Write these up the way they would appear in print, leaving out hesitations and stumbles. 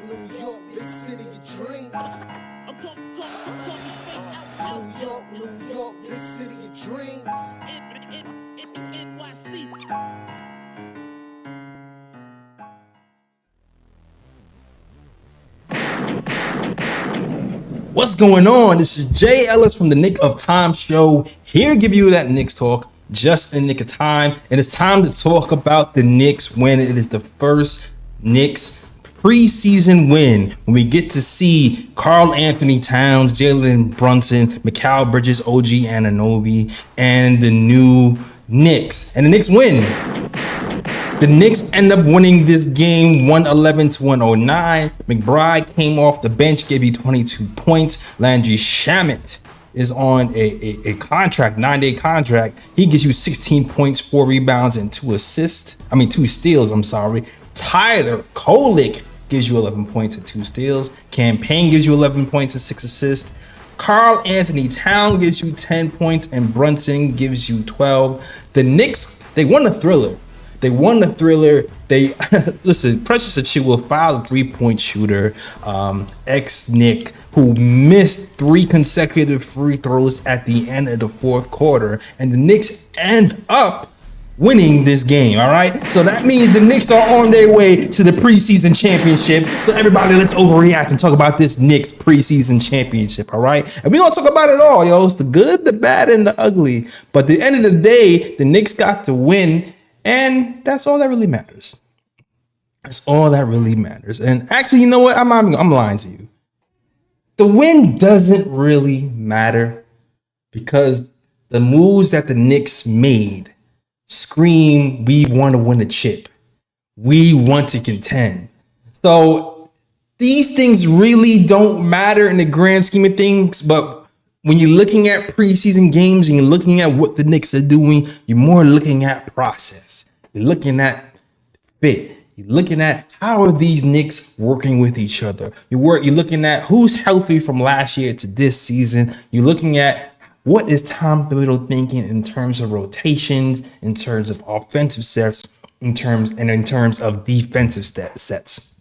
New York, big city of dreams. New York, big city of dreams. What's going on? This is Jay Ellis from the Nick of Time show, here to give you that Knicks talk just in the nick of time. And it's time to talk about the Knicks when it is the first Knicks preseason win, when we get to see Karl Anthony Towns, Jalen Brunson, Mikal Bridges, OG Anunoby, and the new Knicks. And the Knicks win. The Knicks end up winning this game 111-109. McBride came off the bench, gave you 22 points. Landry Shamet is on a contract, 9-day contract. He gives you 16 points, 4 rebounds, and 2 steals. Tyler Kolek gives you 11 points and 2 steals. Cam Payne gives you 11 points and 6 assists. Karl Anthony Towns gives you 10 points, and Brunson gives you 12. The Knicks, they won the thriller. They listen, Precious Achiuwa fouled a 3-point shooter, ex-Knick, who missed 3 consecutive free throws at the end of the fourth quarter, and the Knicks end up winning this game. All right, so that means the Knicks are on their way to the preseason championship. So everybody, let's overreact and talk about this Knicks preseason championship. All right, and we're gonna talk about it all, yo. It's the good, the bad, and the ugly. But at the end of the day, the Knicks got the win. And that's all that really matters. That's all that really matters. And actually, you know what? I'm lying to you. The win doesn't really matter because the moves that the Knicks made scream, we want to win a chip. We want to contend. So these things really don't matter in the grand scheme of things, but when you're looking at preseason games and you're looking at what the Knicks are doing, you're more looking at process. You're looking at fit. You're looking at how are these Knicks working with each other. You're looking at who's healthy from last year to this season. You're looking at what is Tom Thibodeau thinking in terms of rotations, in terms of offensive sets, in terms of defensive sets.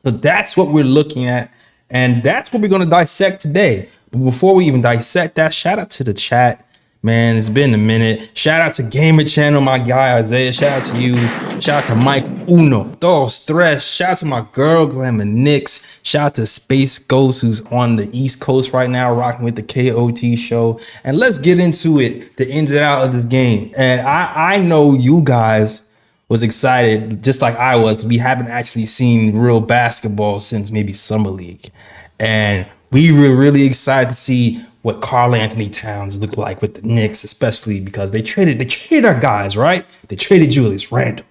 So that's what we're looking at, and that's what we're going to dissect today. But before we even dissect that, shout out to the chat. Man, it's been a minute. Shout out to Gamer Channel, my guy Isaiah. Shout out to you. Shout out to Mike Uno, Dos Tres. Shout out to my girl Glamour Knicks. Shout out to Space Ghost, who's on the East Coast right now, rocking with the KOT show. And let's get into it, the ins and out of this game. And I know you guys was excited, just like I was. We haven't actually seen real basketball since maybe Summer League. And we were really excited to see what Karl Anthony Towns looked like with the Knicks, especially because they traded our guys, right? They traded Julius Randle.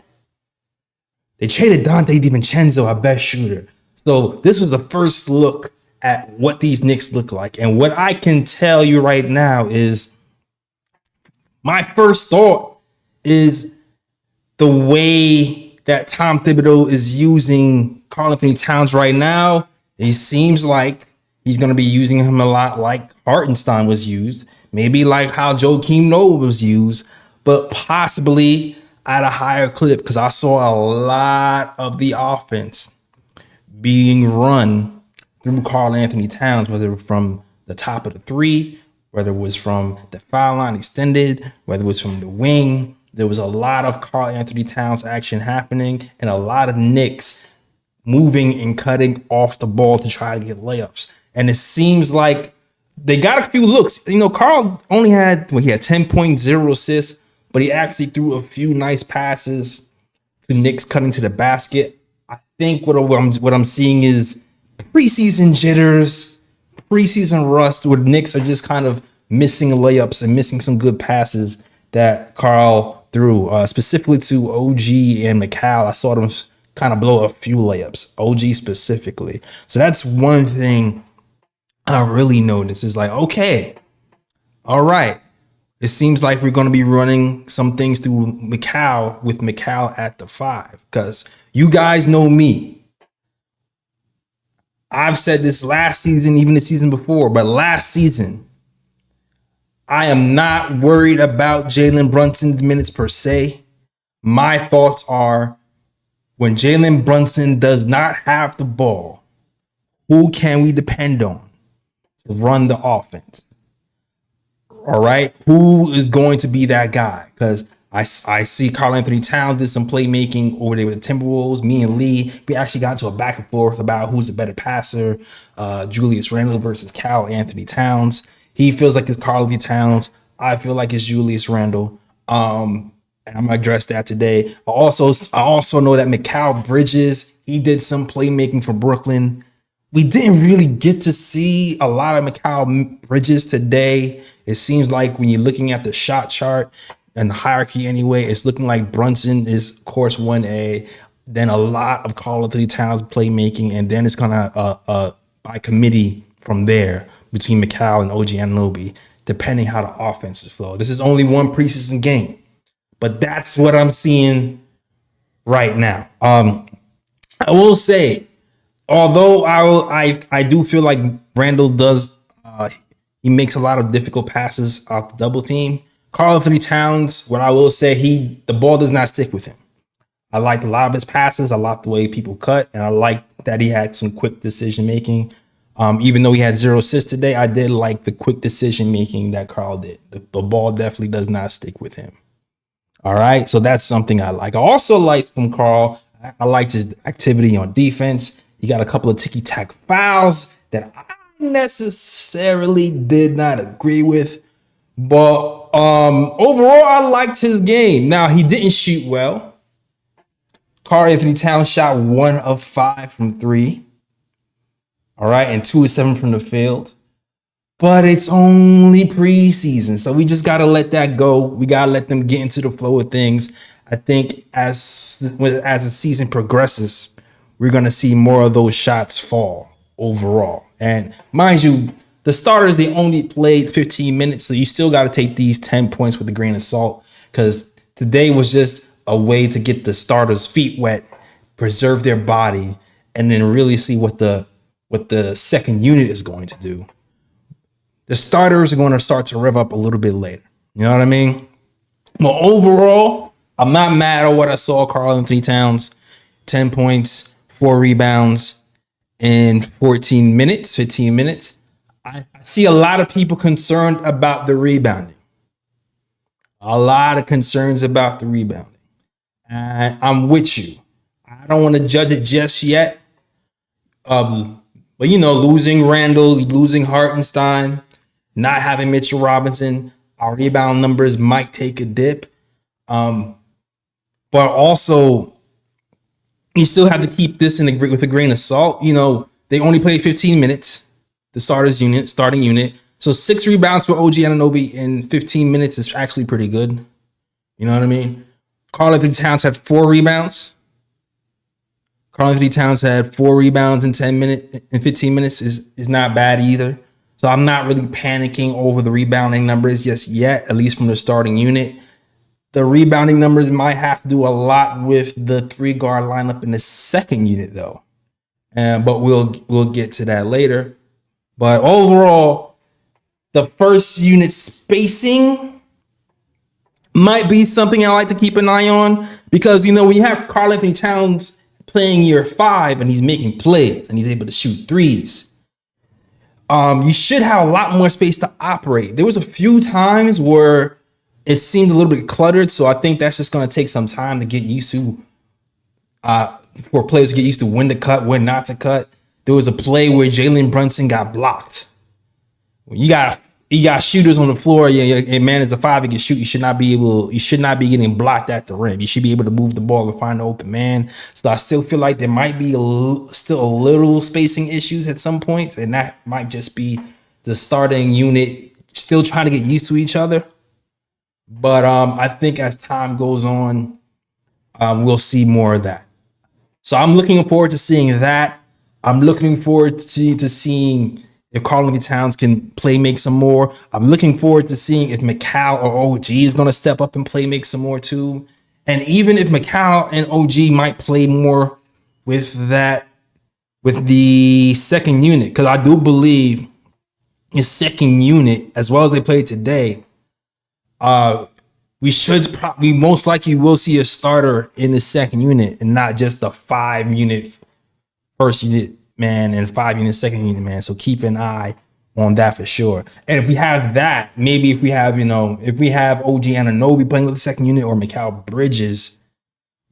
They traded Dante DiVincenzo, our best shooter. So this was the first look at what these Knicks look like. And what I can tell you right now is my first thought is the way that Tom Thibodeau is using Karl Anthony Towns right now. It seems like he's going to be using him a lot like Hartenstein was used, maybe like how Joakim Noah was used, but possibly at a higher clip, because I saw a lot of the offense being run through Karl Anthony Towns, whether from the top of the three, whether it was from the foul line extended, whether it was from the wing. There was a lot of Karl Anthony Towns action happening and a lot of Knicks moving and cutting off the ball to try to get layups. And it seems like they got a few looks. You know, Karl only had 10.0 assists, but he actually threw a few nice passes to Knicks cutting to the basket. I think what I'm seeing is preseason jitters, preseason rust, where Knicks are just kind of missing layups and missing some good passes that Karl threw, specifically to OG and Mikal. I saw them kind of blow a few layups, OG specifically. So that's one thing I really noticed is like, okay, all right. It seems like we're going to be running some things through Mikal with Mikal at the 5, because you guys know me. I've said this last season, even the season before, but last season, I am not worried about Jalen Brunson's minutes per se. My thoughts are when Jalen Brunson does not have the ball, who can we depend on to run the offense? All right. Who is going to be that guy? Because I see Karl Anthony Towns did some playmaking over there with the Timberwolves. Me and Lee, we actually got into a back and forth about who's a better passer, Julius Randle versus Karl Anthony Towns. He feels like it's Karl Anthony Towns. I feel like it's Julius Randle. And I'm gonna address that today. I also know that Mikal Bridges, he did some playmaking for Brooklyn. We didn't really get to see a lot of Mikal Bridges today. It seems like when you're looking at the shot chart and the hierarchy anyway, it's looking like Brunson is, of course, 1A, then a lot of Karl Anthony Towns playmaking, and then it's kind of by committee from there between Mikal and OG Anunoby, depending how the offenses flow. This is only one preseason game, but that's what I'm seeing right now. I will say, although I do feel like Randall does, he makes a lot of difficult passes off the double team. Karl Anthony Towns, what I will say, the ball does not stick with him. I liked a lot of his passes. I like the way people cut, and I like that he had some quick decision making. Even though he had 0 assists today, I did like the quick decision making that Karl did. The ball definitely does not stick with him. All right, so that's something I like. I also like from Karl, I liked his activity on defense. He got a couple of ticky-tack fouls that I necessarily did not agree with. But overall, I liked his game. Now, he didn't shoot well. Karl Anthony Towns shot 1 of 5 from 3. All right, and 2 of 7 from the field. But it's only preseason, so we just got to let that go. We got to let them get into the flow of things. I think as the season progresses, we're going to see more of those shots fall overall. And mind you, the starters, they only played 15 minutes, so you still got to take these 10 points with a grain of salt, because today was just a way to get the starters' feet wet, preserve their body, and then really see what the second unit is going to do. The starters are going to start to rev up a little bit later. You know what I mean? But overall, I'm not mad at what I saw. Karl Anthony Towns, 10 points, 4 rebounds in 15 minutes. I see a lot of people concerned about the rebounding. A lot of concerns about the rebounding. And I'm with you. I don't want to judge it just yet. But, losing Randall, losing Hartenstein, not having Mitchell Robinson, our rebound numbers might take a dip. But also, you still have to keep this with a grain of salt. They only played 15 minutes, the starting unit. So 6 rebounds for OG Anunoby in 15 minutes is actually pretty good. You know what I mean? Karl Anthony Towns had 4 rebounds. Karl Anthony Towns had 4 rebounds in 15 minutes is not bad either. So I'm not really panicking over the rebounding numbers just yet, at least from the starting unit. The rebounding numbers might have to do a lot with the 3-guard lineup in the second unit, though. But we'll get to that later. But overall, the first unit spacing might be something I like to keep an eye on, because when you have Karl Anthony Towns playing year 5 and he's making plays and he's able to shoot threes, you should have a lot more space to operate. There was a few times where it seemed a little bit cluttered, so I think that's just going to take some time to get used to, for players to get used to when to cut, when not to cut. There was a play where Jalen Brunson got blocked. When you got shooters on the floor, a man is a 5, he can shoot. You should not be getting blocked at the rim. You should be able to move the ball and find an open man. So I still feel like there might be still a little spacing issues at some point, and that might just be the starting unit still trying to get used to each other. But I think as time goes on, we'll see more of that. So I'm looking forward to seeing that. I'm looking forward to seeing if Karl Anthony Towns can make some more. I'm looking forward to seeing if Mikal or OG is going to step up and make some more too. And even if Mikal and OG might play more with the second unit, because I do believe his second unit, as well as they played today, we most likely will see a starter in the second unit and not just a 5-unit first unit man and 5-unit second unit man. So keep an eye on that for sure. And if we have that, maybe if we have OG Anunoby playing with the second unit or Mikal Bridges,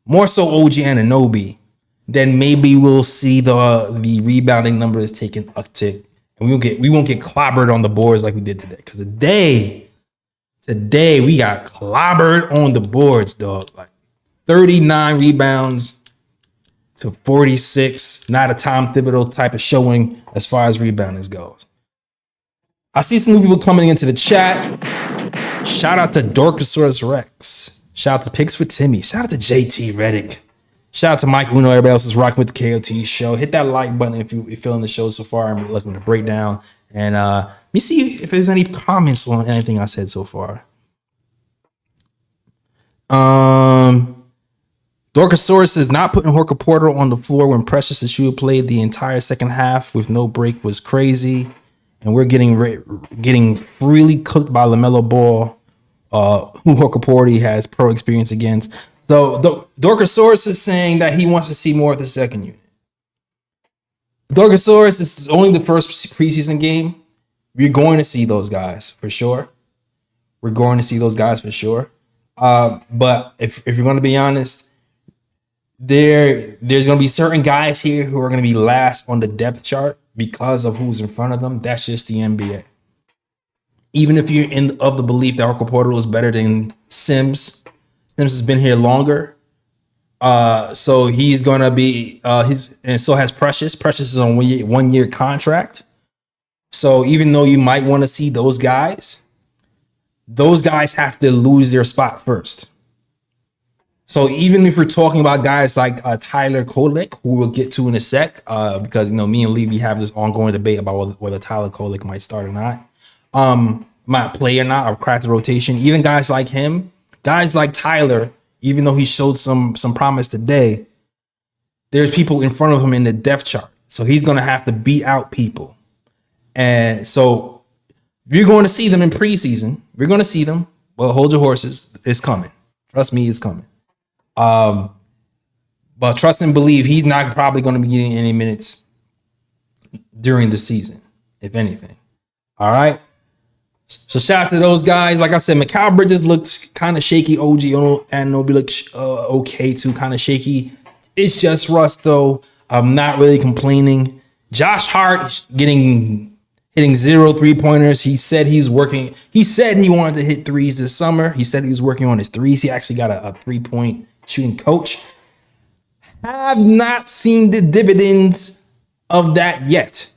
more so OG Anunoby, then maybe we'll see the rebounding numbers taking a tick, and we won't get clobbered on the boards like we did today. Because today we got clobbered on the boards, dog. Like 39 rebounds to 46. Not a Tom Thibodeau type of showing as far as rebounding goes. I see some new people coming into the chat. Shout out to Dorkosaurus Rex. Shout out to Picks for Timmy. Shout out to JT Reddick. Shout out to Mike Uno. Everybody else is rocking with the KOT show. Hit that like button if you're feeling the show so far and looking to break down. And let me see if there's any comments on anything I said so far. Dorkosaurus is not putting Horka Porter on the floor when Precious Achiuwa played the entire second half with no break was crazy. And we're getting freely cooked by LaMelo Ball, who Horka Porter has pro experience against. So Dorkosaurus is saying that he wants to see more of the second unit. Dorkosaurus, this is only the first preseason game. We're going to see those guys for sure. But if you're going to be honest, there's going to be certain guys here who are going to be last on the depth chart because of who's in front of them. That's just the NBA. Even if you're of the belief that Horka Porter is better than Sims has been here longer. So he's going to be, and so has Precious. Precious is on 1 year contract. So even though you might want to see those guys have to lose their spot first. So even if we're talking about guys like Tyler Kolek, who we'll get to in a sec, because me and Levy have this ongoing debate about whether Tyler Kolek might start or not, might play or not, or crack the rotation. Even guys like him, guys like Tyler, even though he showed some promise today, there's people in front of him in the depth chart. So he's going to have to beat out people. And so you're going to see them in preseason. We're going to see them. Well, hold your horses. It's coming. Trust me, it's coming. But trust and believe he's not probably going to be getting any minutes during the season, if anything. All right. So shout out to those guys. Like I said, Mikal Bridges looked kind of shaky. OG Anunoby looked okay too, kind of shaky. It's just rust though. I'm not really complaining. Josh Hart hitting 0 3-pointers. He said he's working. He said he wanted to hit threes this summer. He said he was working on his threes. He actually got a 3-point shooting coach. Have not seen the dividends of that yet.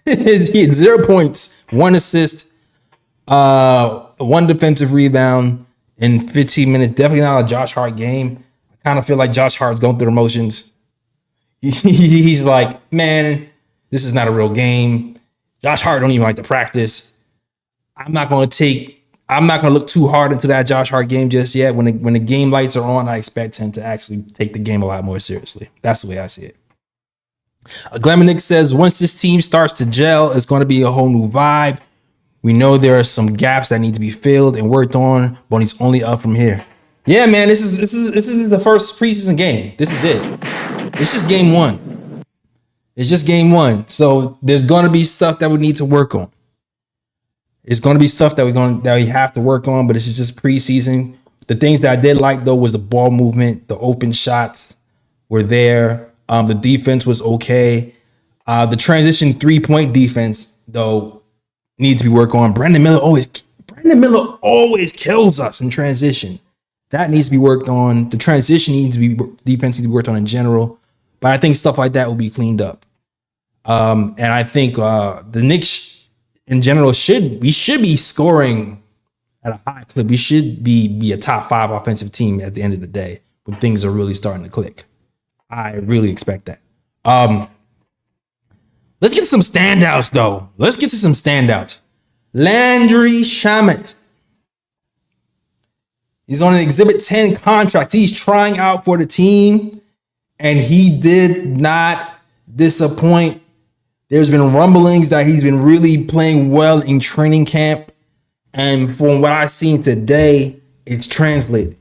He had 0 points, 1 assist, 1 defensive rebound in 15 minutes. Definitely not a Josh Hart game. I kind of feel like Josh Hart's going through the motions. He's like, man, this is not a real game. Josh Hart don't even like to practice. I'm not going to look too hard into that Josh Hart game just yet. When the game lights are on, I expect him to actually take the game a lot more seriously. That's the way I see it. Gleminix says, once this team starts to gel, it's going to be a whole new vibe. We know there are some gaps that need to be filled and worked on, but it's only up from here. Yeah, man, this is the first preseason game. This is it. It's just game one. So there's going to be stuff that we need to work on. It's going to be stuff that we have to work on, but this is just preseason. The things that I did like though was the ball movement, the open shots were there. The defense was okay. The transition 3-point defense though needs to be worked on. Brandon Miller always kills us in transition. That needs to be worked on. The transition defense needs to be worked on in general. But I think stuff like that will be cleaned up. And I think the Knicks in general should be scoring at a high clip. We should be a top 5 offensive team at the end of the day when things are really starting to click. I really expect that. Let's get to some standouts, though. Landry Shamet. He's on an Exhibit 10 contract. He's trying out for the team, and he did not disappoint. There's been rumblings that he's been really playing well in training camp. And from what I've seen today, it's translating.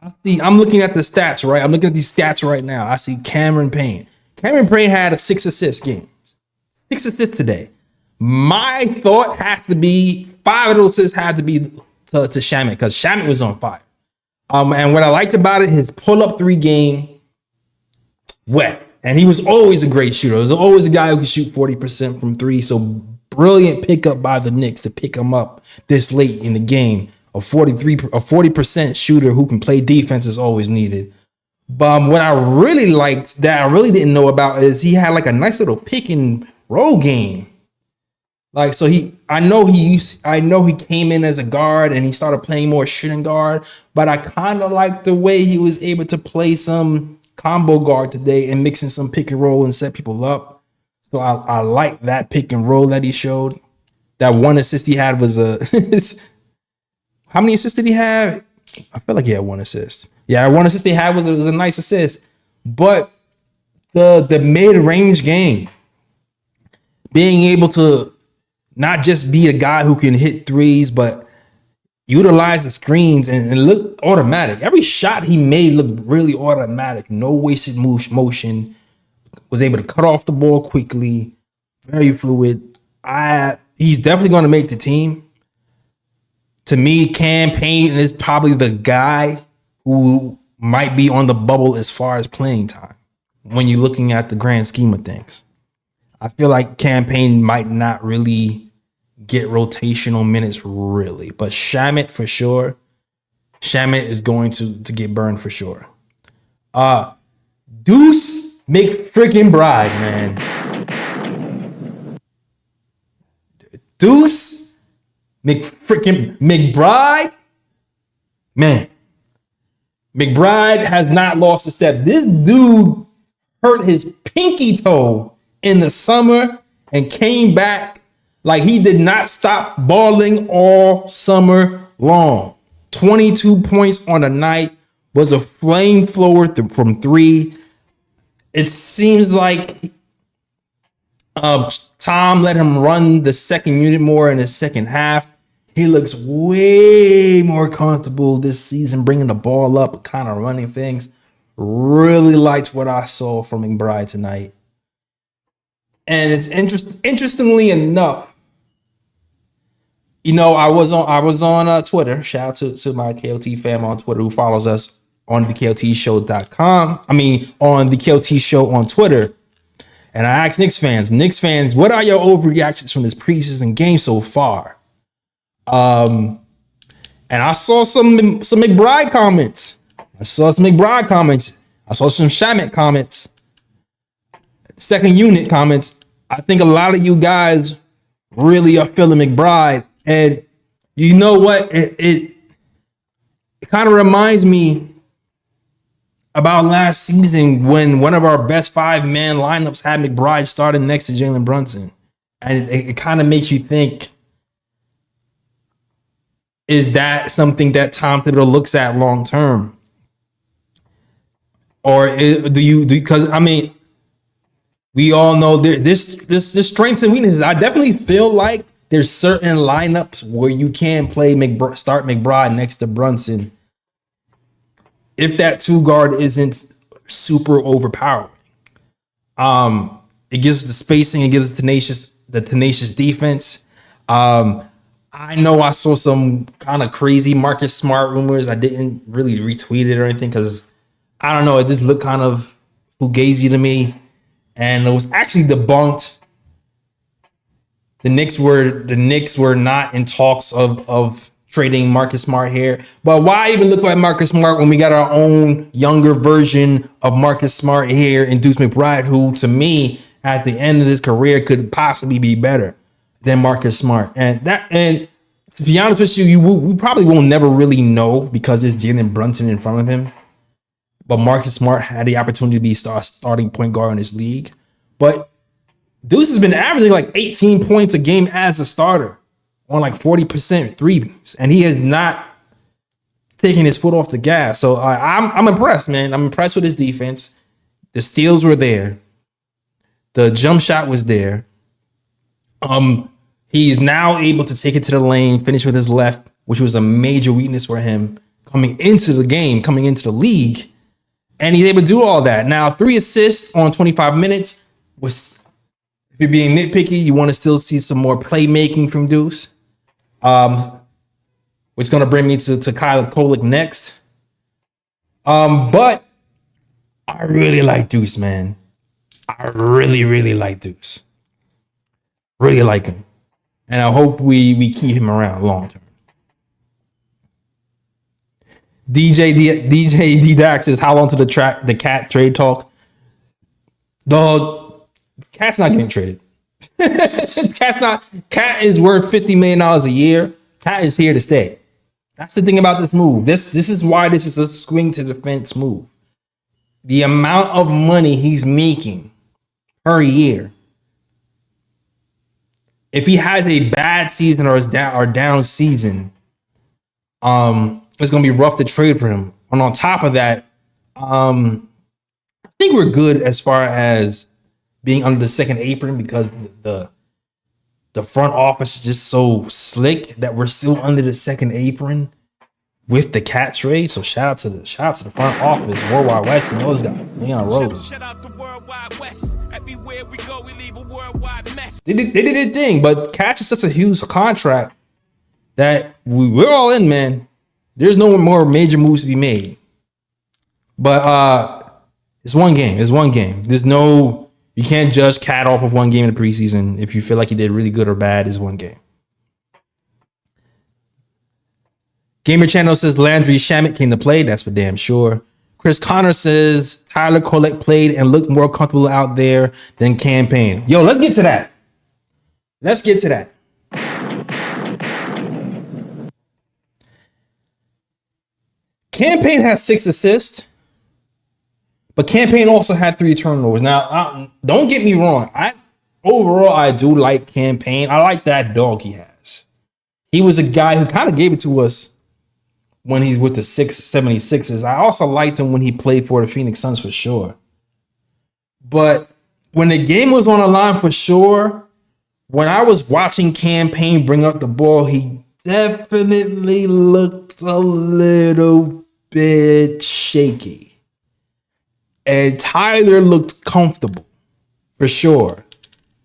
I'm looking at the stats, right? I'm looking at these stats right now. I see Cameron Payne. Cameron Payne had a 6 assist game. 6 assists today. My thought has to be 5 of those assists had to be to Shamet because Shamet was on fire. And what I liked about it, his pull-up 3 game, wet. And he was always a great shooter. He was always a guy who could shoot 40% from 3. So brilliant pickup by the Knicks to pick him up this late in the game. A 40% shooter who can play defense is always needed. But what I really liked that I really didn't know about is he had like a nice little pick and roll game. Like, so I know he came in as a guard and he started playing more shooting guard, but I kind of like the way he was able to play some combo guard today and mixing some pick and roll and set people up. So I like that pick and roll that he showed. That 1 assist he had was how many assists did he have? I feel like he had 1 assist. Yeah, 1 assist he had was a nice assist. But the mid-range game, being able to not just be a guy who can hit threes, but utilize the screens and look automatic. Every shot he made looked really automatic. No wasted motion. Was able to cut off the ball quickly. Very fluid. He's definitely going to make the team. To me, Cam Payne is probably the guy who might be on the bubble as far as playing time when you're looking at the grand scheme of things. I feel like Cam Payne might not really get rotational minutes really, but Shamet for sure. Shamet is going to get burned for sure. Deuce McFreaking-Bride, man. Deuce McBride, man. McBride has not lost a step. This dude hurt his pinky toe in the summer and came back like he did not stop balling all summer long. 22 points on the night, was a flamethrower from 3. It seems like Tom let him run the second unit more in the second half. He looks way more comfortable this season, bringing the ball up, kind of running things. Really liked what I saw from McBride tonight. And it's interestingly enough, you know, I was on Twitter. Shout out to my KOT fam on Twitter who follows us on thekotshow.com. I mean, on the KOT show on Twitter. And I asked Knicks fans, what are your overreactions from this preseason game so far? And I saw some McBride comments. I saw some Shamet comments. Second unit comments. I think a lot of you guys really are feeling McBride. And you know what? It kind of reminds me about last season when one of our best 5-man lineups had McBride starting next to Jalen Brunson. And it kind of makes you think, is that something that Tom Thibodeau looks at long term? Or do you because I mean, we all know this strengths and weaknesses. I definitely feel like there's certain lineups where you can play start McBride next to Brunson if that 2 guard isn't super overpowering. It gives us the spacing, it gives us the tenacious defense. I know I saw some kind of crazy Marcus Smart rumors. I didn't really retweet it or anything because I don't know. It just looked kind of fugazi to me, and it was actually debunked. The Knicks were not in talks of trading Marcus Smart here. But why even look like Marcus Smart when we got our own younger version of Marcus Smart here in Deuce McBride, who to me at the end of his career could possibly be better than Marcus Smart. And to be honest with you, we probably will never really know because there's Jalen Brunson in front of him. But Marcus Smart had the opportunity to be starting point guard in this league. But Deuce has been averaging like 18 points a game as a starter on like 40% threes, and he has not taken his foot off the gas. So I'm impressed, man. I'm impressed with his defense. The steals were there. The jump shot was there. He's now able to take it to the lane, finish with his left, which was a major weakness for him coming into the game, coming into the league. And he's able to do all that. Now, 3 assists on 25 minutes was, if you're being nitpicky, you want to still see some more playmaking from Deuce. Which is going to bring me to Kyle Kolek next. But I really like Deuce, man. I really, really like Deuce. Really like him. And I hope we keep him around long term. DJ D-Dax says, how long to the cat trade talk? Dog, Cat's not getting traded. Cat is worth $50 million a year. Cat is here to stay. That's the thing about this move. This is why this is a swing to the fence move. The amount of money he's making per year. If he has a bad season or down season, it's gonna be rough to trade for him. And on top of that, I think we're good as far as being under the second apron because the front office is just so slick that we're still under the second apron with the cat trade. So shout out to the front office, Worldwide West, and those guys, Leon Rose. Shout out to Worldwide West. Everywhere we go, we leave a worldwide mess. They did their thing, but Catch is such a huge contract that we're all in, man. There's no more major moves to be made. But it's one game. You can't judge Cat off of one game in the preseason. If you feel like he did really good or bad, it's one game. Gamer Channel says Landry Shamet came to play. That's for damn sure. Chris Connor says Tyler Kolek played and looked more comfortable out there than Campaign. Yo, let's get to that. Campaign has 6 assists, but Campaign also had 3 turnovers. Now, don't get me wrong. Overall, I do like Campaign. I like that dog he has. He was a guy who kind of gave it to us when he's with the 76ers. I also liked him when he played for the Phoenix Suns for sure. But when the game was on the line for sure, when I was watching Campaign bring up the ball, he definitely looked a little bit shaky. And Tyler looked comfortable for sure.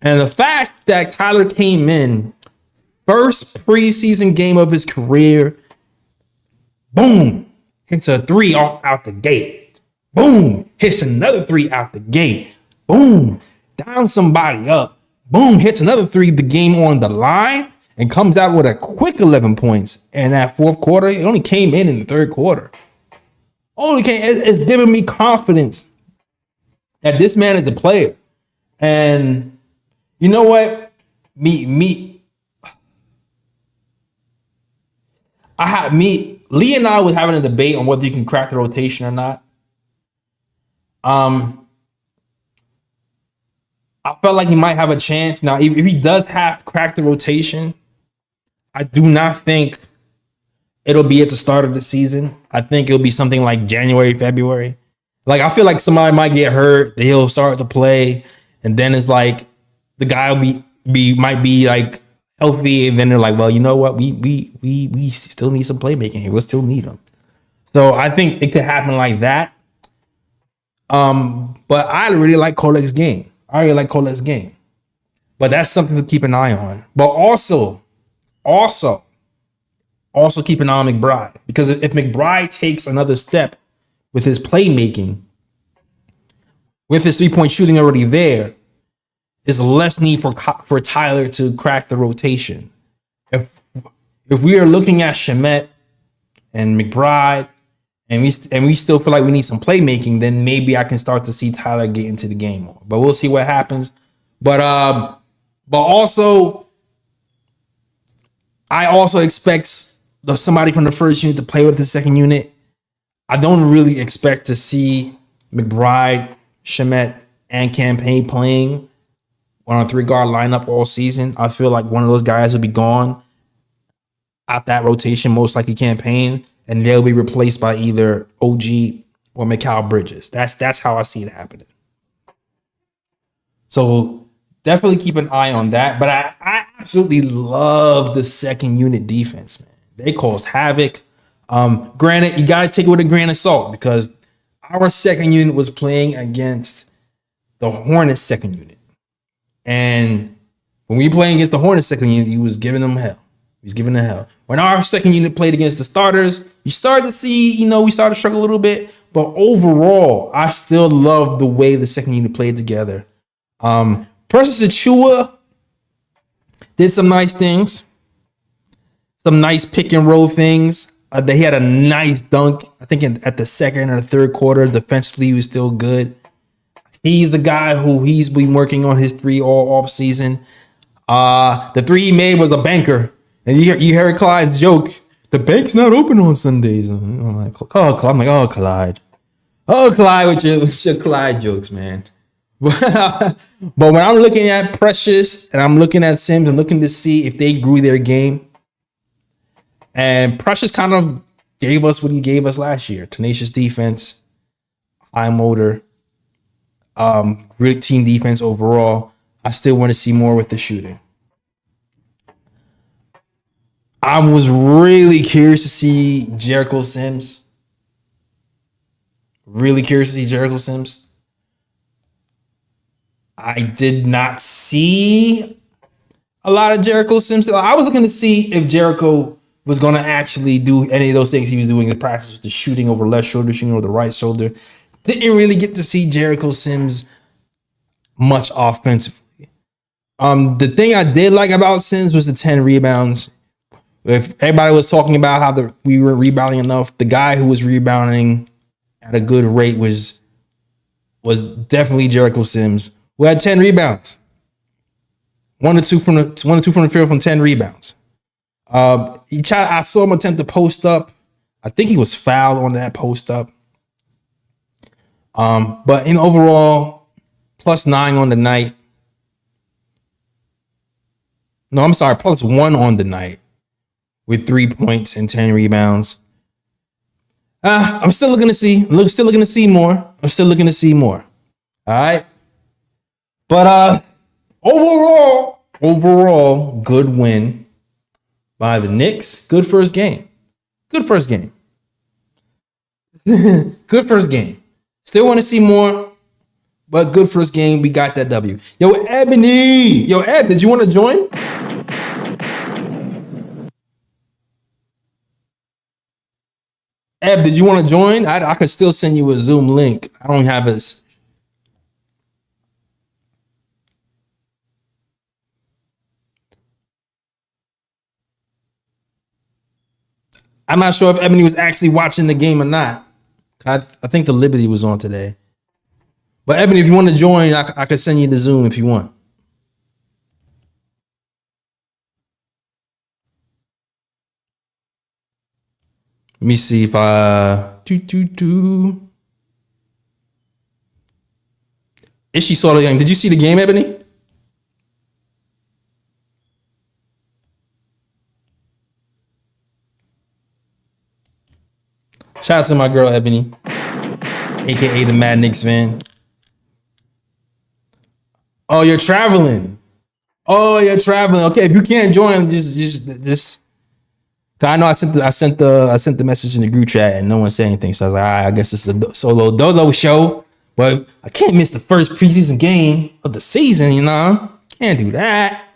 And the fact that Tyler came in first preseason game of his career, boom, hits a 3 out the gate. Boom, hits another 3 out the gate. Boom, down somebody up. Boom, hits another 3, the game on the line, and comes out with a quick 11 points. And that fourth quarter, it only came in the third quarter. It's giving me confidence that this man is the player. And you know what? Lee and I was having a debate on whether you can crack the rotation or not. I felt like he might have a chance. Now, if he does have cracked the rotation, I do not think it'll be at the start of the season. I think it'll be something like January, February. Like, I feel like somebody might get hurt, he'll start to play, and then it's like the guy will might be like healthy, and then they're like, well, you know what? We still need some playmaking here. We'll still need them. So I think it could happen like that. But I really like Kolek's game. But that's something to keep an eye on. But also keep an eye on McBride. Because if McBride takes another step with his playmaking, with his 3-point shooting already there, is less need for Tyler to crack the rotation. If we are looking at Shamet and McBride, and we still feel like we need some playmaking, then maybe I can start to see Tyler get into the game more. But we'll see what happens. But also, I also expect somebody from the first unit to play with the second unit. I don't really expect to see McBride, Shamet, and Campaign playing on a 3-guard lineup all season. I feel like one of those guys will be gone out that rotation, most likely Campaign, and they'll be replaced by either OG or Mikal Bridges. That's how I see it happening. So definitely keep an eye on that. But I absolutely love the second unit defense, man. They caused havoc. Granted, you got to take it with a grain of salt because our second unit was playing against the Hornets second unit. And when we playing against the Hornets second unit, he was giving them hell. He was giving them hell. When our second unit played against the starters, you started to see, we started to struggle a little bit. But overall, I still love the way the second unit played together. Precious Achua did some nice things. Some nice pick and roll things. He had a nice dunk. I think at the second or third quarter, defensively, he was still good. He's the guy who he's been working on his three all off season. The three he made was a banker. And you heard Clyde's joke. The bank's not open on Sundays. I'm like, oh, Clyde. Oh, Clyde with your Clyde jokes, man. But when I'm looking at Precious and I'm looking at Sims, I'm looking to see if they grew their game. And Precious kind of gave us what he gave us last year. Tenacious defense, high motor, great team defense overall. I still want to see more with the shooting. I was really curious to see Jericho Sims. I did not see a lot of Jericho Sims. I was looking to see if Jericho was going to actually do any of those things he was doing in practice with the shooting over left shoulder, shooting over the right shoulder. Didn't really get to see Jericho Sims much offensively. The thing I did like about Sims was the 10 rebounds. If everybody was talking about how we weren't rebounding enough, the guy who was rebounding at a good rate was definitely Jericho Sims, who had 10 rebounds. 1 or 2 from the field from 10 rebounds. I saw him attempt to post up. I think he was fouled on that post up. But in overall, +9 on the night. No, I'm sorry, +1 on the night with 3 points and 10 rebounds. I'm still looking to see. Still looking to see more. All right. But overall, good win by the Knicks. Good first game. Good first game. Still want to see more, but good first game. We got that W. Yo, Ebony. Yo, Eb, did you want to join? Eb, did you want to join? I could still send you a Zoom link. I don't have this. I'm not sure if Ebony was actually watching the game or not. I think the Liberty was on today. But Ebony, if you want to join, I could send you the Zoom if you want. Let me see if If she saw the game. Did you see the game, Ebony? Shout out to my girl Ebony, aka the Mad Knicks fan. Oh, you're traveling. Okay, if you can't join, just. I know I sent the message in the group chat and no one said anything. So I was like, I guess it's a solo Dodo show, but I can't miss the first preseason game of the season. Can't do that.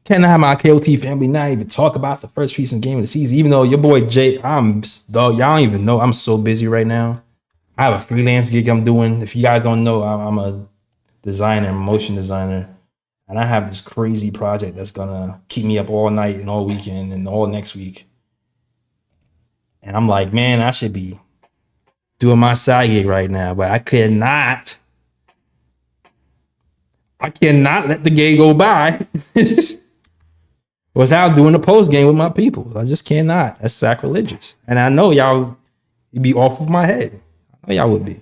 Can't have my KOT family not even talk about the first preseason game of the season, even though your boy Jay, y'all don't even know I'm so busy right now. I have a freelance gig I'm doing. If you guys don't know, I'm a designer, motion designer, and I have this crazy project that's gonna keep me up all night and all weekend and all next week. And I'm like, man, I should be doing my side gig right now, but I cannot let the gig go by without doing a post game with my people. I just cannot. That's sacrilegious. And I know y'all, you'd be off of my head. I know y'all would be.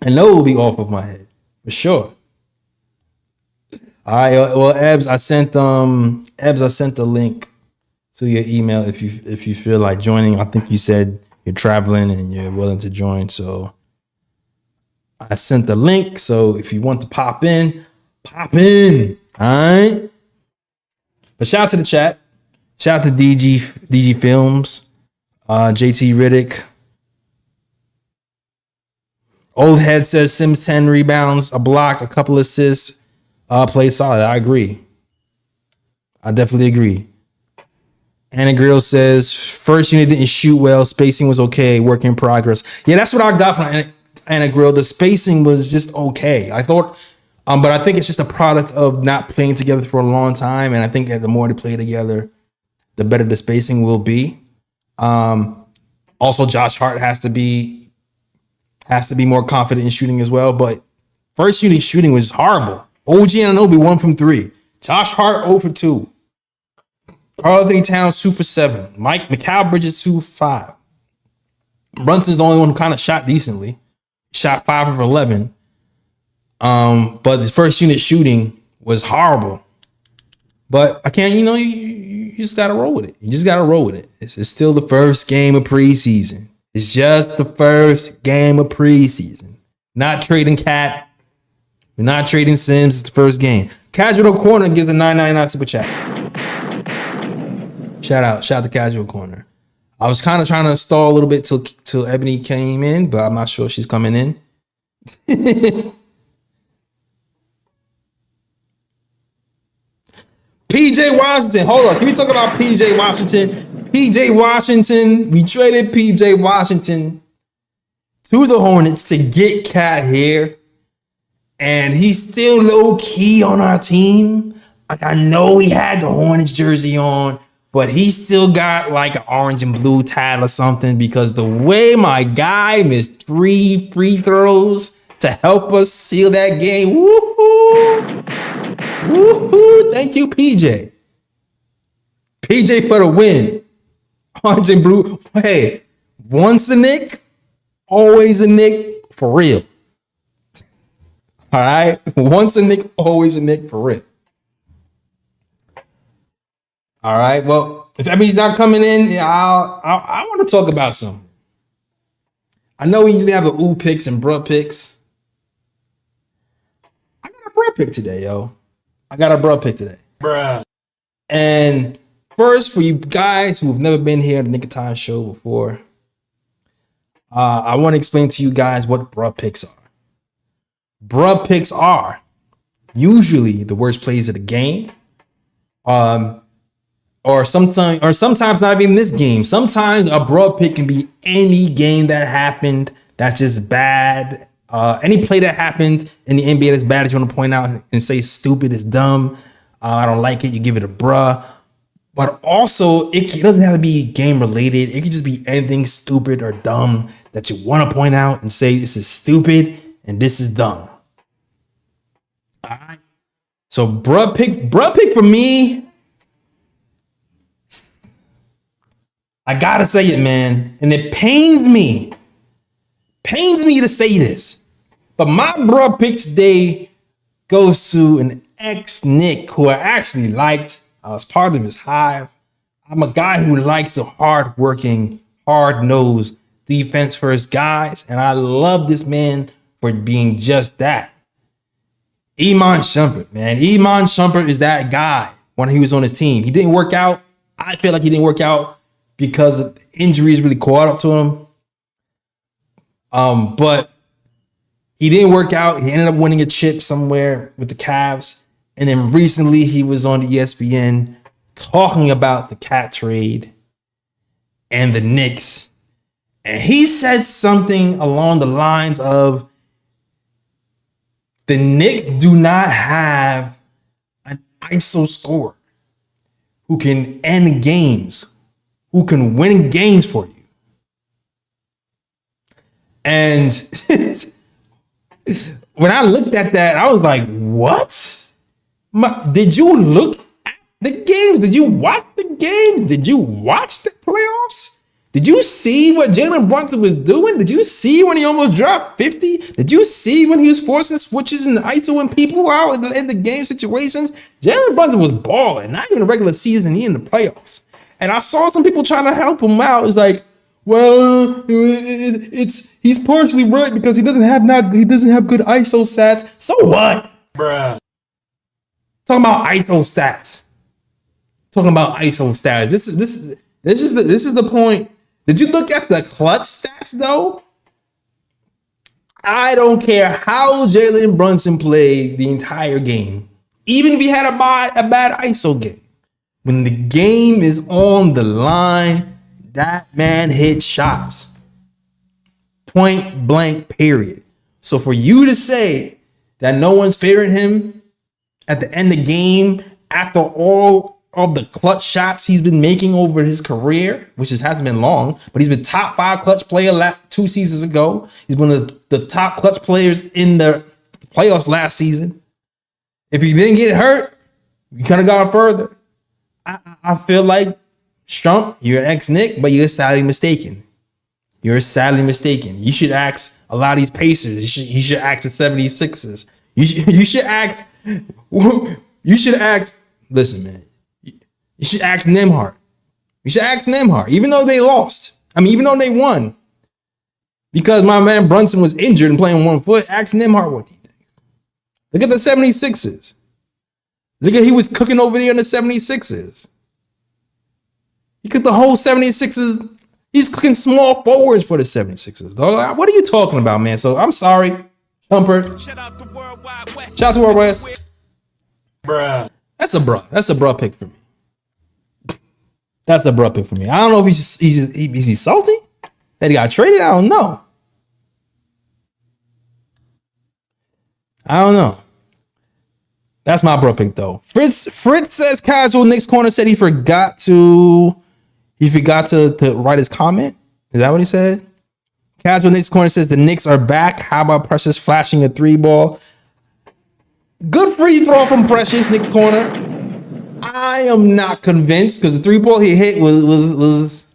I know it will be off of my head for sure. All right. Well, Ebs, I sent the link to your email if you feel like joining. I think you said you're traveling and you're willing to join, so I sent the link. So if you want to pop in. All right. But shout out to the chat. Shout out to DG Films, JT Riddick. Old Head says Sims 10 rebounds, a block, a couple assists, played solid. I agree. I definitely agree. Anna Grill says first unit didn't shoot well. Spacing was okay. Work in progress. Yeah, that's what I got from Anna Grill. The spacing was just okay. I thought, but I think it's just a product of not playing together for a long time. And I think that the more they play together, the better the spacing will be. Also, Josh Hart has to be more confident in shooting as well. But first unit shooting was horrible. OG Anunoby 1 from 3. Josh Hart 0 for 2. Karl Anthony Towns 2 for 7. Mikal Bridges 2 for 5. Brunson's the only one who kind of shot decently. Shot 5 of 11. But the first unit shooting was horrible. But I can't, you just gotta roll with it. You just gotta roll with it. It's still the first game of preseason. It's just the first game of preseason. Not trading Cat. We're not trading Sims. It's the first game. Casual Corner gives a $9.99 super chat. Shout out to Casual Corner. I was kind of trying to stall a little bit till Ebony came in, but I'm not sure she's coming in. PJ Washington. Hold on. Can we talk about PJ Washington? PJ Washington. We traded PJ Washington to the Hornets to get Cat here. And he's still low key on our team. Like, I know he had the Hornets jersey on, but he still got like an orange and blue tag or something, because the way my guy missed 3 free throws to help us seal that game. Woohoo! Woohoo! Thank you, PJ. PJ for the win. Orange and blue. Hey, once a Knick, always a Knick for real. All right? Once a Knick, always a Knick for real. All right. Well, if Ebony's not coming in, I want to talk about something. I know we usually have the ooh picks and bruh picks. I got a bruh pick today, yo. I got a bruh pick today. Bruh. And first, for you guys who have never been here at the Knick of Time show before, I want to explain to you guys what bruh picks are. Bruh picks are usually the worst plays of the game. Or sometimes not even this game. Sometimes a bruh pick can be any game that happened that's just bad. Any play that happened in the NBA that's bad that you want to point out and say stupid, is dumb. I don't like it. You give it a bruh. But also, it doesn't have to be game related. It could just be anything stupid or dumb that you want to point out and say this is stupid and this is dumb. All right. So bruh pick for me. I gotta say it, man. And it pains me to say this, but my bruh pick today goes to an ex-Knick who I actually liked. I was part of his hive. I'm a guy who likes the hard-working, hard-nosed, defense-first guys, and I love this man for being just that. Iman Shumpert, man. Iman Shumpert is that guy when he was on his team. He didn't work out. I feel like he didn't work out because injuries really caught up to him. But he didn't work out. He ended up winning a chip somewhere with the Cavs. And then recently he was on ESPN talking about the Cat trade and the Knicks. And he said something along the lines of, the Knicks do not have an ISO scorer who can end games, who can win games for you. And when I looked at that, I was like, what? Did you look at the games? Did you watch the games? Did you watch the playoffs? Did you see what Jalen Brunson was doing? Did you see when he almost dropped 50? Did you see when he was forcing switches and ISOing people out in the game situations? Jalen Brunson was balling, not even the regular season, he in the playoffs. And I saw some people trying to help him out. It's like, well, he's partially right because he doesn't have good ISO stats. So what? Bruh. Talking about ISO stats. talking about ISO stats. This is the point. Did you look at the clutch stats though? I don't care how Jalen Brunson played the entire game, even if he had a bad ISO game. When the game is on the line, that man hits shots. Point blank, period. So for you to say that no one's favoring him at the end of the game after all of the clutch shots he's been making over his career, which hasn't been long, but he's been top 5 clutch player 2 seasons ago. He's one of the top clutch players in the playoffs last season. If he didn't get hurt, you could have gone further. I feel like, Strump, you're an ex-Knick, but you're sadly mistaken. You're sadly mistaken. You should ask a lot of these Pacers. You should ask the 76ers. You should ask. Listen, man. You should ask Nembhard. You should ask Nembhard, even though they lost. Even though they won. Because my man Brunson was injured and playing 1 foot. Ask Nembhard what he thinks. Look at the 76ers. Look at he was cooking over there in the 76ers. He cooked the whole 76ers. He's cooking small forwards for the 76ers, dog. What are you talking about, man? So I'm sorry, Shumpert. Shout out to Worldwide West. Shout out to World West. Bruh. That's a bruh pick for me. That's a bruh pick for me. I don't know if is he salty that he got traded. I don't know. That's my bruh pick though. Fritz says casual Knicks corner said he forgot to write his comment. Is that what he said? Casual Knicks corner says the Knicks are back. How about Precious flashing a 3-ball? Good free throw from Precious, Knicks corner. I am not convinced because the 3-ball he hit was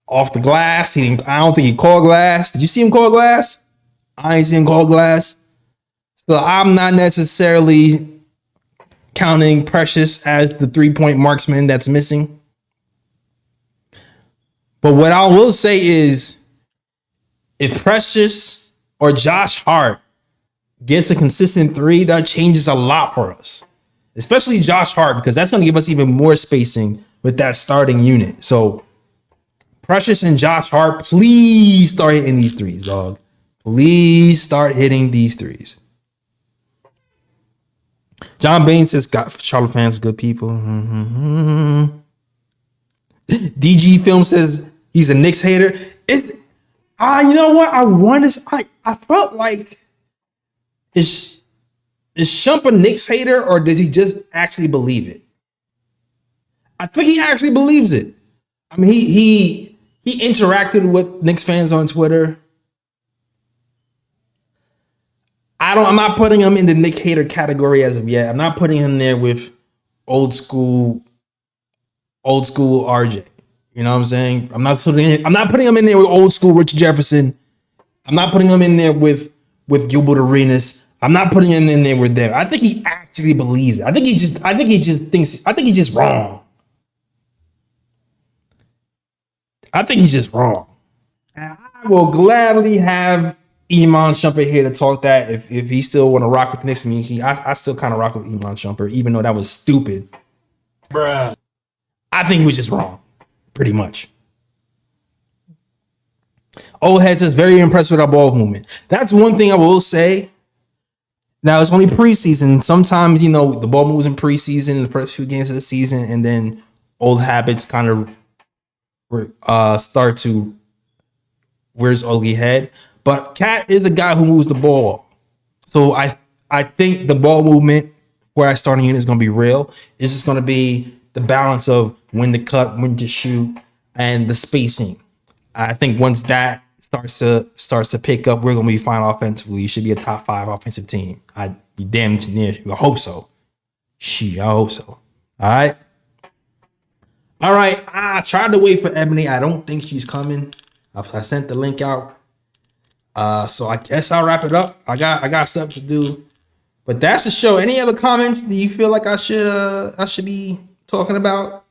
off the glass. I don't think he called glass. Did you see him call glass? I ain't seen him call glass. So I'm not necessarily counting Precious as the 3-point marksman that's missing. But what I will say is, if Precious or Josh Hart gets a consistent 3, that changes a lot for us. Especially Josh Hart, because that's going to give us even more spacing with that starting unit. So Precious and Josh Hart, please start hitting these 3s, dog. Please start hitting these 3s. John Bain says, "Got Charlotte fans, good people." DG Film says he's a Knicks hater. You know what? I felt like is Shump a Knicks hater, or does he just actually believe it? I think he actually believes it. He interacted with Knicks fans on Twitter. I'm not putting him in the Knick hater category as of yet. I'm not putting him there with old school RJ. You know what I'm saying? I'm not putting him in there with old school Richard Jefferson. I'm not putting him in there with Gilbert Arenas. I'm not putting him in there with them. I think he actually believes it. I think he's just wrong. I think he's just wrong. And I will gladly have Iman Shumpert here to talk that if he still want to rock with the Knicks. I still kind of rock with Iman Shumpert, even though that was stupid. Bruh. I think he was just wrong, pretty much. Old Head says, very impressed with our ball movement. That's one thing I will say. Now, it's only preseason. Sometimes, the ball moves in preseason, the first few games of the season, and then old habits kind of start to rear his ugly head. But Cat is a guy who moves the ball. So I think the ball movement where our starting unit is going to be real. It's just going to be the balance of when to cut, when to shoot, and the spacing. I think once that starts to pick up, we're going to be fine offensively. You should be a top 5 offensive team. I'd be damn near. I hope so. I hope so. All right. I tried to wait for Ebony. I don't think she's coming. I sent the link out. So I guess I'll wrap it up. I got stuff to do. But that's the show. Any other comments that you feel like I should be talking about?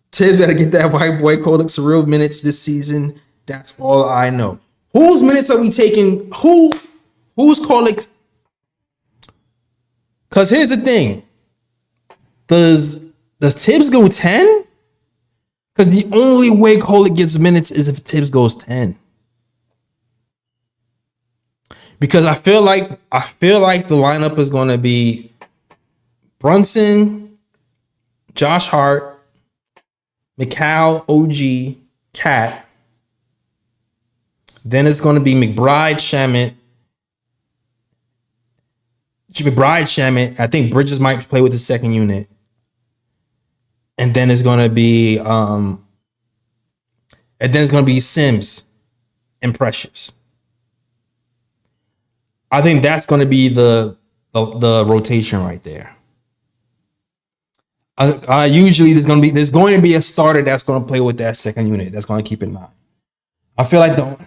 Tiz better get that white boy Codex surreal minutes this season. That's all I know. Whose minutes are we taking? Who's calling? Because here's the thing. Does Tibbs go 10? Because the only way Kolek gets minutes is if Tibbs goes 10. Because I feel like the lineup is going to be Brunson, Josh Hart, McCall, OG, Cat. Then it's going to be McBride, Shamit. I think Bridges might play with the second unit. And then it's going to be Sims and Precious. I think that's going to be the rotation right there. Usually there's going to be a starter that's going to play with that second unit. That's going to keep it 9. I feel like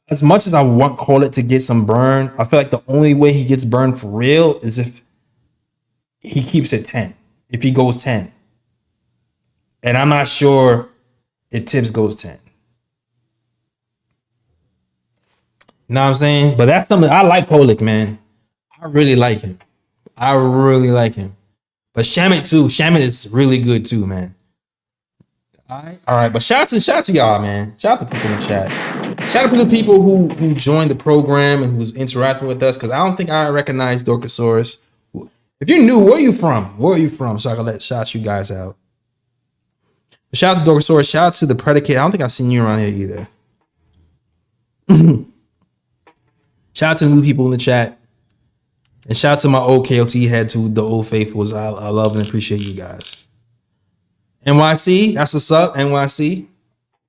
as much as I want Kolek to get some burn, I feel like the only way he gets burned for real is if he keeps it 10. If he goes 10. And I'm not sure if Tibbs goes 10. You know what I'm saying? But that's something I like. Kolek, man. I really like him. But Shamit too. Shamit is really good too, man. All right. But shout out to y'all, man. Shout out to people in the chat. Shout out to the people who joined the program and who's interacting with us, because I don't think I recognize Dorkosaurus. If you're new, where are you from? So I can shout you guys out. Shout out to Dorkosaurus. Shout out to the Predicate. I don't think I've seen you around here either. Shout out to the new people in the chat. And shout out to my old KOT head, to the old faithfuls. I love and appreciate you guys. NYC, that's what's up, NYC.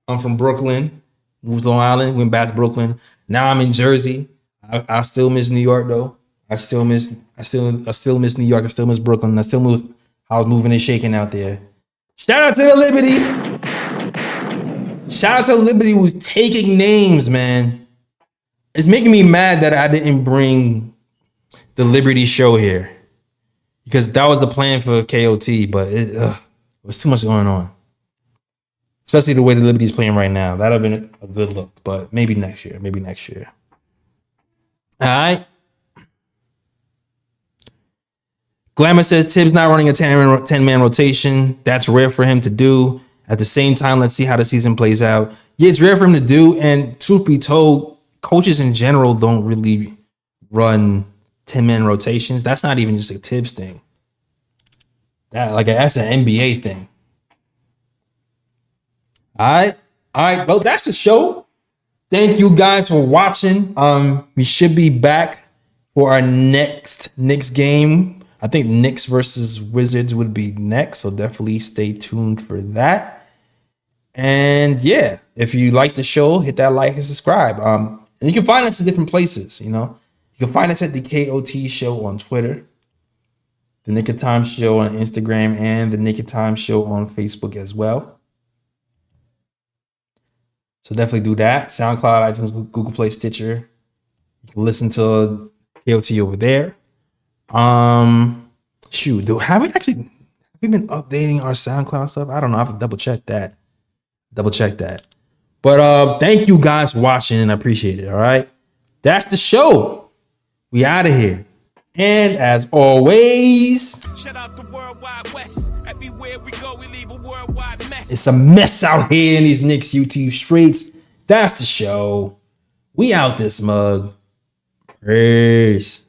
I'm from Brooklyn. Moved to Long Island, went back to Brooklyn. Now I'm in Jersey. I still miss New York though. I still miss New York. I still miss Brooklyn. I still miss how I was moving and shaking out there. Shout out to the Liberty. Shout out to the Liberty who's taking names, man. It's making me mad that I didn't bring the Liberty show here, because that was the plan for KOT, but it was too much going on. Especially the way the Liberty's playing right now. That'd have been a good look, but maybe next year. All right. Glamour says Tibbs not running a 10-man rotation. That's rare for him to do. At the same time, let's see how the season plays out. Yeah, it's rare for him to do. And truth be told, coaches in general don't really run 10-man rotations. That's not even just a Tibbs thing. That's an NBA thing. All right. Well, that's the show. Thank you guys for watching. We should be back for our next Knicks game. I think Knicks versus Wizards would be next, so definitely stay tuned for that. And yeah, if you like the show, hit that like and subscribe. And you can find us in different places. You can find us at the KOT Show on Twitter, the Knick of Time Show on Instagram, and the Knick of Time Show on Facebook as well. So definitely do that. SoundCloud, iTunes, Google Play, Stitcher. You can listen to KOT over there. Have we been updating our SoundCloud stuff? I don't know. I have to double check that. But thank you guys for watching, and I appreciate it. All right. That's the show. We out of here. And as always, Shout out the worldwide West. Everywhere we go, we leave a worldwide mess. it's a mess out here in these Knicks YouTube streets. That's the show. We out this mug. Peace.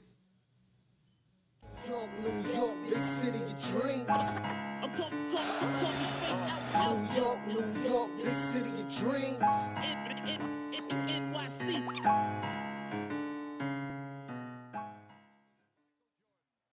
New York, big city of dreams. New York, big city of dreams. NYC.